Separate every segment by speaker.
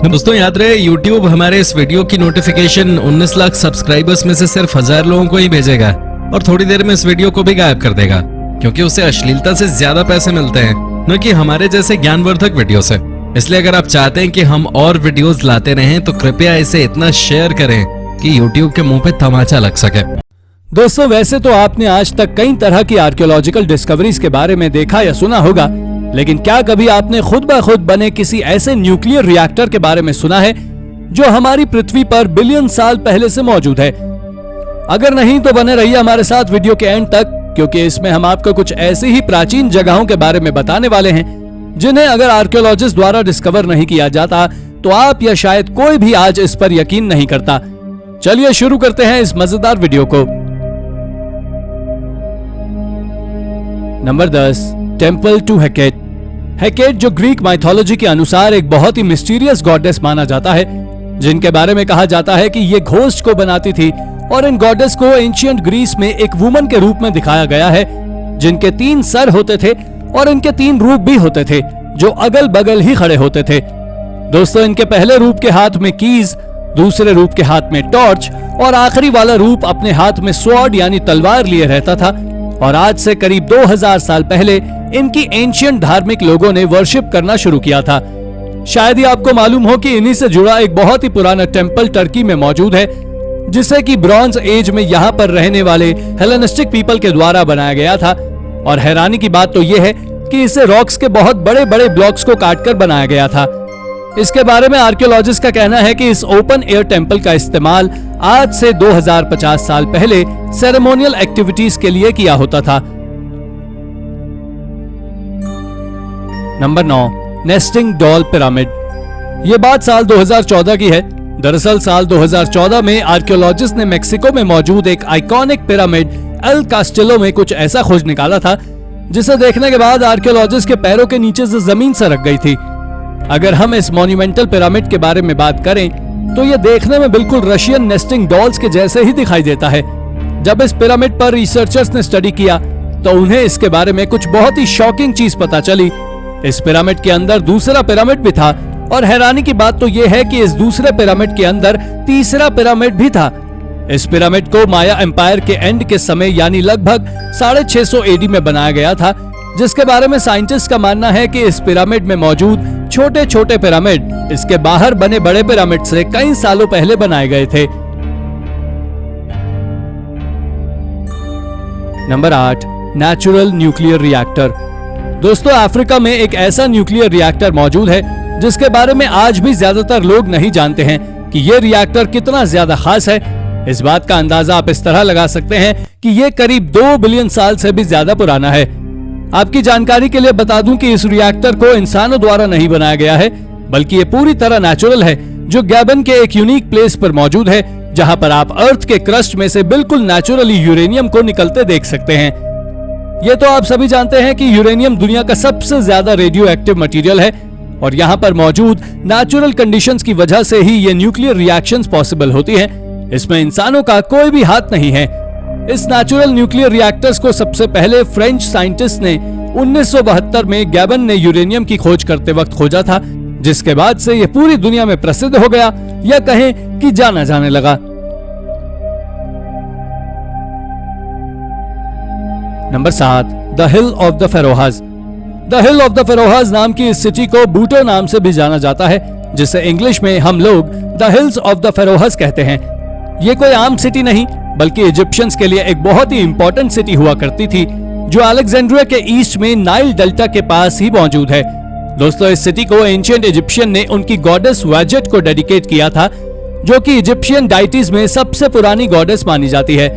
Speaker 1: दोस्तों याद रहे, YouTube हमारे इस वीडियो की नोटिफिकेशन 19 लाख सब्सक्राइबर्स में से सिर्फ 1000 लोगों को ही भेजेगा और थोड़ी देर में इस वीडियो को भी गायब कर देगा, क्योंकि उसे अश्लीलता से ज्यादा पैसे मिलते हैं, न कि हमारे जैसे ज्ञानवर्धक वीडियो से। इसलिए अगर आप चाहते हैं कि हम और वीडियोस लाते रहें तो कृपया इसे इतना शेयर करें कि YouTube के मुंह पे तमाचा लग सके।
Speaker 2: दोस्तों, वैसे तो आपने आज तक कई तरह की आर्कियोलॉजिकल डिस्कवरीज के बारे में देखा या सुना होगा, लेकिन क्या कभी आपने खुद ब खुद बने किसी ऐसे न्यूक्लियर रिएक्टर के बारे में सुना है जो हमारी पृथ्वी पर बिलियन साल पहले से मौजूद है? अगर नहीं तो बने रहिए हमारे साथ वीडियो के एंड तक, क्योंकि इसमें हम आपको कुछ ऐसी ही प्राचीन जगहों के बारे में बताने वाले हैं जिन्हें अगर आर्कियोलॉजिस्ट द्वारा डिस्कवर नहीं किया जाता तो आप या शायद कोई भी आज इस पर यकीन नहीं करता। चलिए शुरू करते हैं इस मजेदार वीडियो को। Number 10, temple to Hecate. Hecate जो ग्रीक माइथोलॉजी के अनुसार एक बहुत ही मिस्टीरियस गॉडेस माना जाता है, जिनके बारे में कहा जाता है कि ये घोस्ट को बनाती थी, और इन गॉडेस को एंशिएंट ग्रीस में एक वुमन के रूप में दिखाया गया है, जिनके 3 सर होते थे और इनके 3 रूप भी होते थे जो अगल बगल ही खड़े होते थे। दोस्तों, इनके पहले रूप के हाथ में कीज, दूसरे रूप के हाथ में टॉर्च और आखिरी वाला रूप अपने हाथ में स्वॉर्ड यानी तलवार लिए रहता था। और आज से करीब 2000 साल पहले इनकी एंशिएंट धार्मिक लोगों ने वर्शिप करना शुरू किया था। शायद ही आपको मालूम हो कि इन्हीं से जुड़ा एक बहुत ही पुराना टेम्पल टर्की में मौजूद है, जिसे कि ब्रॉन्ज एज में यहाँ पर रहने वाले हेलेनिस्टिक पीपल के द्वारा बनाया गया था। और हैरानी की बात तो यह है कि इसे रॉक्स के बहुत बड़े बड़े ब्लॉक्स को काटकर बनाया गया था। इसके बारे में आर्कियोलॉजिस्ट का कहना है कि इस ओपन एयर टेम्पल का इस्तेमाल आज से 2050 साल पहले सेरेमोनियल एक्टिविटीज के लिए किया होता था। Number 9, nesting doll pyramid. ये बात साल 2014 की है। दरअसल साल 2014 में आर्कियोलॉजिस्ट ने मेक्सिको में मौजूद एक आइकॉनिक पिरामिड एल कास्टिलो में कुछ ऐसा खोज निकाला था जिसे देखने के बाद आर्कियोलॉजिस्ट के पैरों के नीचे से जमीन सरक गई थी। अगर हम इस मॉन्यूमेंटल पिरामिड के बारे में बात करें तो यह देखने में बिल्कुल रशियन नेस्टिंग डॉल्स के जैसे ही दिखाई देता है। जब इस पिरामिड पर रिसर्चर्स ने स्टडी किया तो उन्हें इसके बारे में कुछ बहुत ही शॉकिंग चीज पता चली। इस पिरामिड के अंदर दूसरा पिरामिड भी था, और हैरानी की बात तो यह है कि इस दूसरे पिरामिड के अंदर तीसरा पिरामिड भी था। इस पिरामिड को माया एम्पायर के एंड के समय यानी लगभग 650 एडी में बनाया गया था, जिसके बारे में साइंटिस्ट का मानना है कि इस पिरामिड में मौजूद छोटे छोटे पिरामिड इसके बाहर बने बड़े पिरामिड से कई सालों पहले बनाए गए थे। Number 8, natural nuclear reactor. दोस्तों, अफ्रीका में एक ऐसा न्यूक्लियर रिएक्टर मौजूद है जिसके बारे में आज भी ज्यादातर लोग नहीं जानते हैं कि यह रिएक्टर कितना ज्यादा खास है। इस बात का अंदाजा आप इस तरह लगा सकते हैं कि यह करीब 2 बिलियन साल से भी ज्यादा पुराना है। आपकी जानकारी के लिए बता दूं कि इस रिएक्टर को इंसानों द्वारा नहीं बनाया गया है, बल्कि ये पूरी तरह नेचुरल है, जो गैबन के एक यूनिक प्लेस पर मौजूद है, जहां पर आप अर्थ के क्रस्ट में से बिल्कुल नेचुरली यूरेनियम को निकलते देख सकते हैं। ये तो आप सभी जानते हैं कि यूरेनियम दुनिया का सबसे ज्यादा रेडियो एक्टिव मटेरियल है, और यहाँ पर मौजूद नेचुरल कंडीशंस की वजह से ही ये न्यूक्लियर रिएक्शंस पॉसिबल होती हैं। इसमें इंसानों का कोई भी हाथ नहीं है। इस नेचुरल न्यूक्लियर रिएक्टर्स को सबसे पहले फ्रेंच साइंटिस्ट ने 1972 में गैबन ने यूरेनियम की खोज करते वक्त खोजा था, जिसके बाद से यह पूरी दुनिया में प्रसिद्ध हो गया, या कहें कि जाना जाने लगा। Number 7, the hill of the pharaohs. The hill of the pharaohs नाम की इस सिटी को बूटो नाम से भी जाना जाता है, जिसे इंग्लिश में हम लोग द हिल्स ऑफ द फेरोहाज कहते हैं। ये कोई आम सिटी नहीं, बल्कि इजिप्शियंस के लिए एक बहुत ही इंपॉर्टेंट सिटी हुआ करती थी, जो अलेक्जेंड्रिया के ईस्ट में नाइल डेल्टा के पास ही मौजूद है। दोस्तों, इस सिटी को एंशिएंट इजिप्शियन ने उनकी गॉडेस वाजेट को डेडिकेट किया था, जो कि इजिप्शियन डाइटीज में सबसे पुरानी गॉडेस मानी जाती है।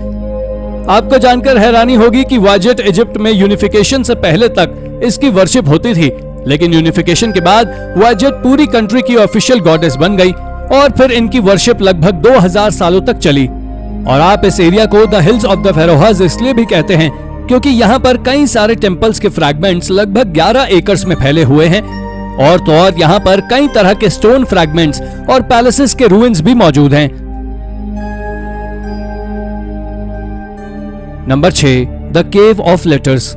Speaker 2: आपको जानकर हैरानी होगी कि वाजेट इजिप्ट में यूनिफिकेशन से पहले तक इसकी वर्शिप होती थी, लेकिन यूनिफिकेशन के बाद वाजेट पूरी कंट्री की ऑफिशियल गॉडेस बन गई, और फिर इनकी वर्शिप लगभग 2000 सालों तक चली। और आप इस एरिया को द हिल्स ऑफ द फेरोहाज इसलिए भी कहते हैं क्योंकि यहाँ पर कई सारे टेम्पल्स के फ्रैगमेंट्स लगभग 11 एकर्स में फैले हुए हैं, और तो और यहाँ पर कई तरह के स्टोन फ्रैगमेंट्स और पैलेसेस के रूइंस भी मौजूद हैं। Number 6, the cave of letters.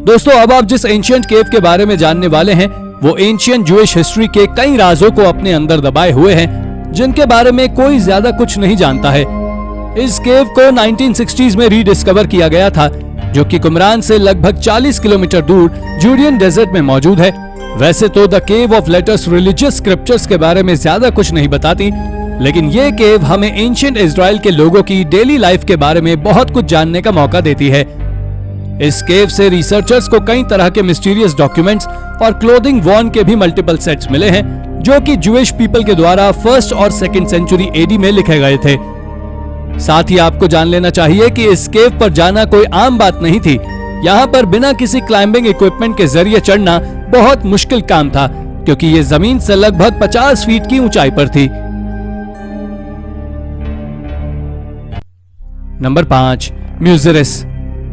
Speaker 2: दोस्तों, अब आप जिस एंशिएंट केव के बारे में जानने वाले हैं वो एंशियंट ज्यूइश हिस्ट्री के कई राजों को अपने अंदर दबाए हुए हैं, जिनके बारे में कोई ज्यादा कुछ नहीं जानता है। इस केव को 1960s में रीडिस्कवर किया गया था, जो कि कुमरान से लगभग 40 किलोमीटर दूर जूडियन डेजर्ट में मौजूद है। वैसे तो the cave of letters religious scriptures के बारे में ज्यादा कुछ नहीं बताती, लेकिन ये केव हमें एंशिएंट इजराइल के लोगों की डेली लाइफ के बारे में बहुत कुछ जानने का मौका देती है। इस केव से रिसर्चर्स को कई तरह के मिस्टीरियस डॉक्यूमेंट्स और क्लोथिंग वॉर्न के भी मल्टीपल सेट्स मिले हैं, जो कि ज्यूइश पीपल के द्वारा 1st और 2nd सेंचुरी एडी में लिखे गए थे। साथ ही आपको जान लेना चाहिए कि इस केव पर जाना कोई आम बात नहीं थी। यहाँ पर बिना किसी क्लाइंबिंग इक्विपमेंट के जरिए चढ़ना बहुत मुश्किल काम था, क्योंकि ये जमीन से लगभग 50 फीट की ऊंचाई पर थी। नंबर 5, म्यूजिरिस।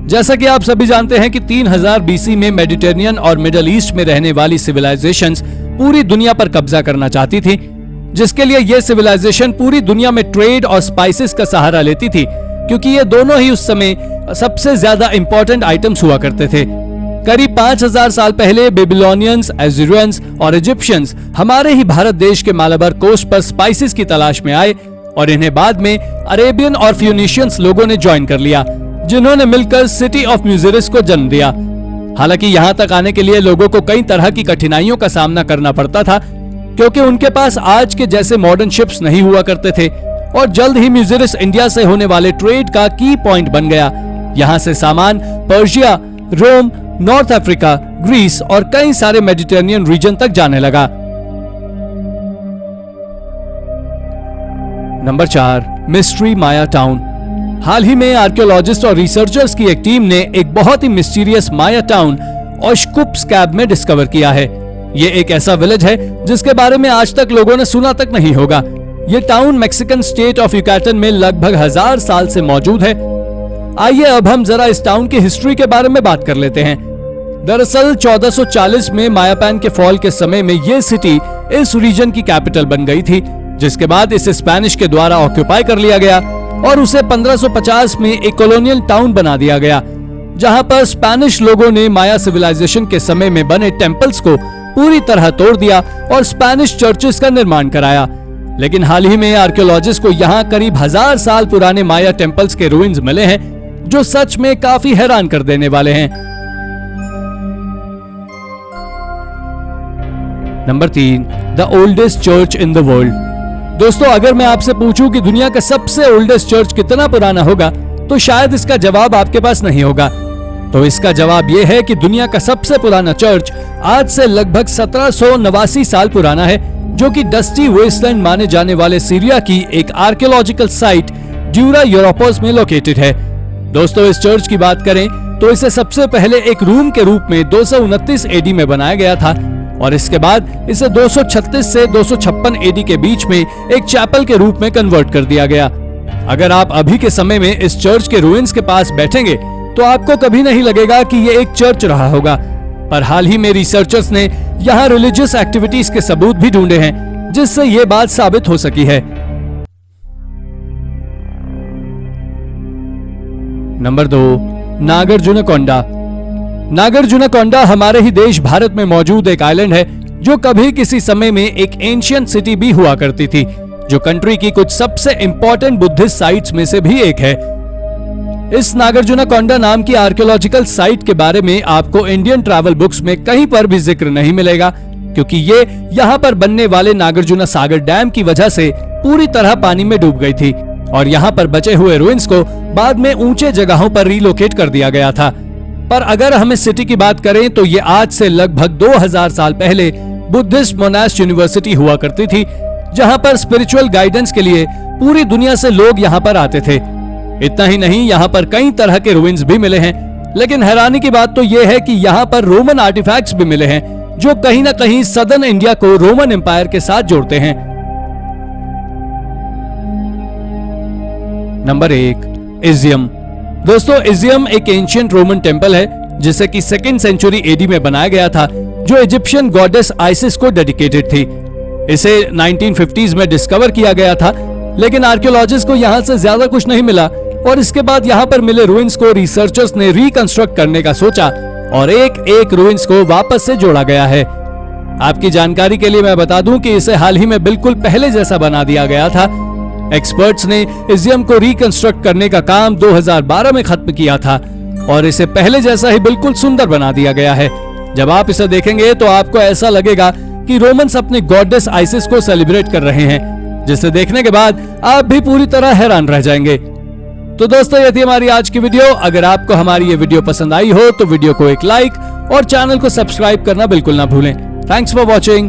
Speaker 2: जैसा कि आप सभी जानते हैं कि 3000 बीसी में मेडिटेरेनियन और मिडिल ईस्ट में रहने वाली सिविलाइजेशंस पूरी दुनिया पर कब्जा करना चाहती थी, जिसके लिए यह सिविलाइजेशन पूरी दुनिया में ट्रेड और स्पाइसेस का सहारा लेती थी, क्योंकि ये दोनों ही उस समय सबसे ज्यादा इंपॉर्टेंट आइटम्स हुआ करते थे। करीब 5000 साल पहले बेबीलोनियंस, एजिरियंस और इजिप्शियंस हमारे ही भारत देश के मालाबार कोस्ट पर स्पाइसेस की तलाश में आए और इन्हें बाद में अरेबियन और फ्यूनिशियंस लोगों ने ज्वाइन कर लिया, जिन्होंने मिलकर सिटी ऑफ म्यूजिरिस को जन्म दिया। हालांकि यहाँ तक आने के लिए लोगों को कई तरह की कठिनाइयों का सामना करना पड़ता था, क्योंकि उनके पास आज के जैसे मॉडर्न शिप्स नहीं हुआ करते थे, और जल्द ही म्यूजिरिस इंडिया से होने वाले ट्रेड का की पॉइंट बन गया। यहाँ से सामान पर्शिया, रोम, नॉर्थ अफ्रीका, ग्रीस और कई सारे मेडिटेरेनियन रीजन तक जाने लगा। नंबर 4, मिस्ट्री माया टाउन। हाल ही में आर्कियोलॉजिस्ट और रिसर्चर्स की एक टीम ने एक बहुत ही मिस्टीरियस माया टाउन ओशकुप्सकैब में डिस्कवर किया है। ये एक ऐसा विलेज है जिसके बारे में आज तक लोगों ने सुना तक नहीं होगा। ये town Mexican state of Yucatan में लगभग 1000 साल से मौजूद है। आइए अब हम जरा इस टाउन की हिस्ट्री के बारे में बात कर लेते हैं। दरअसल 1440 में मायापैन के फॉल के समय में ये सिटी इस रीजन की कैपिटल बन गई थी, जिसके बाद इसे स्पेनिश के द्वारा ऑक्यूपाई कर लिया गया और उसे 1550 में एक कॉलोनियल टाउन बना दिया गया, जहां पर स्पेनिश लोगों ने माया सिविलाइजेशन के समय में बने टेम्पल्स को पूरी तरह तोड़ दिया और स्पेनिश चर्चेस का निर्माण कराया। लेकिन हाल ही में आर्कियोलॉजिस्ट को यहाँ करीब 1000 साल पुराने माया टेम्पल्स के रूइंस मिले हैं, जो सच में काफी हैरान कर देने वाले हैं। Number 3, the oldest church in the world. दोस्तों, अगर मैं आपसे पूछूं कि दुनिया का सबसे ओल्डेस्ट चर्च कितना पुराना होगा, तो शायद इसका जवाब आपके पास नहीं होगा। तो इसका जवाब यह है कि दुनिया का सबसे पुराना चर्च आज से लगभग 1789 साल पुराना है, जो कि डस्टी वेस्टलैंड माने जाने वाले सीरिया की एक आर्कियोलॉजिकल साइट ड्यूरा यूरोपोस में लोकेटेड है। दोस्तों, इस चर्च की बात करें तो इसे सबसे पहले एक रूम के रूप में 229 एडी में बनाया गया था, और इसके बाद इसे 236 से 256 एडी के बीच में एक चैपल के रूप में कन्वर्ट कर दिया गया। अगर आप अभी के समय में इस चर्च के रूइंस के पास बैठेंगे तो आपको कभी नहीं लगेगा कि ये एक चर्च रहा होगा, पर हाल ही में रिसर्चर्स ने यहाँ रिलीजियस एक्टिविटीज के सबूत भी ढूंढे हैं, जिससे ये बात साबित हो सकी है। नंबर 2, नागार्जुनकोंडा। नागार्जुनकोंडा हमारे ही देश भारत में मौजूद एक आइलैंड है, जो कभी किसी समय में एक एंशियंट सिटी भी हुआ करती थी, जो कंट्री की कुछ सबसे इंपॉर्टेंट बुद्धिस्ट साइट्स में से भी एक है। इस नागार्जुनकोंडा नाम की आर्कियोलॉजिकल साइट के बारे में आपको इंडियन ट्रैवल बुक्स में कहीं पर भी जिक्र नहीं मिलेगा, क्योंकि ये यहाँ पर बनने वाले नागार्जुना सागर डैम की वजह से पूरी तरह पानी में डूब गई थी, और यहाँ पर बचे हुए रूइंस को बाद में ऊंचे जगहों पर रिलोकेट कर दिया गया था। पर अगर हम इस सिटी की बात करें तो ये आज से लगभग 2000 साल पहले बुद्धिस्ट मोनास्ट यूनिवर्सिटी हुआ करती थी, जहां पर स्पिरिचुअल गाइडेंस के लिए पूरी दुनिया से लोग यहां पर आते थे। इतना ही नहीं, यहां पर कई तरह के रूइंस भी मिले हैं, लेकिन हैरानी की बात तो यह है कि यहां पर रोमन आर्टिफैक्ट्स भी मिले हैं, जो कहीं ना कहीं सदर्न इंडिया को रोमन एम्पायर के साथ जोड़ते हैं। नंबर 1, इजियम। दोस्तों, इजियम एक एंशिएंट रोमन टेम्पल है, जिसे कि 2nd सेंचुरी एडी में बनाया गया था, जो इजिप्शियन गॉडेस आइसिस को डेडिकेटेड थी। इसे 1950s में डिस्कवर किया गया था, लेकिन आर्कियोलॉजिस्ट को यहाँ से ज्यादा कुछ नहीं मिला, और इसके बाद यहाँ पर मिले रूइंस को रिसर्चर्स ने रिकंस्ट्रक्ट करने का सोचा, और एक एक रूइंस को वापस से जोड़ा गया है। आपकी जानकारी के लिए मैं बता दूं कि इसे हाल ही में बिल्कुल पहले जैसा बना दिया गया था। एक्सपर्ट्स ने इजियम को रिकंस्ट्रक्ट करने का काम 2012 में खत्म किया था और इसे पहले जैसा ही बिल्कुल सुंदर बना दिया गया है। जब आप इसे देखेंगे तो आपको ऐसा लगेगा कि रोमन्स अपनी गॉडेस आइसिस को सेलिब्रेट कर रहे हैं, जिसे देखने के बाद आप भी पूरी तरह हैरान रह जाएंगे। तो दोस्तों, ये थी हमारी आज की वीडियो। अगर आपको हमारी ये वीडियो पसंद आई हो तो वीडियो को एक लाइक और चैनल को सब्सक्राइब करना बिल्कुल ना भूलें। Thanks for watching.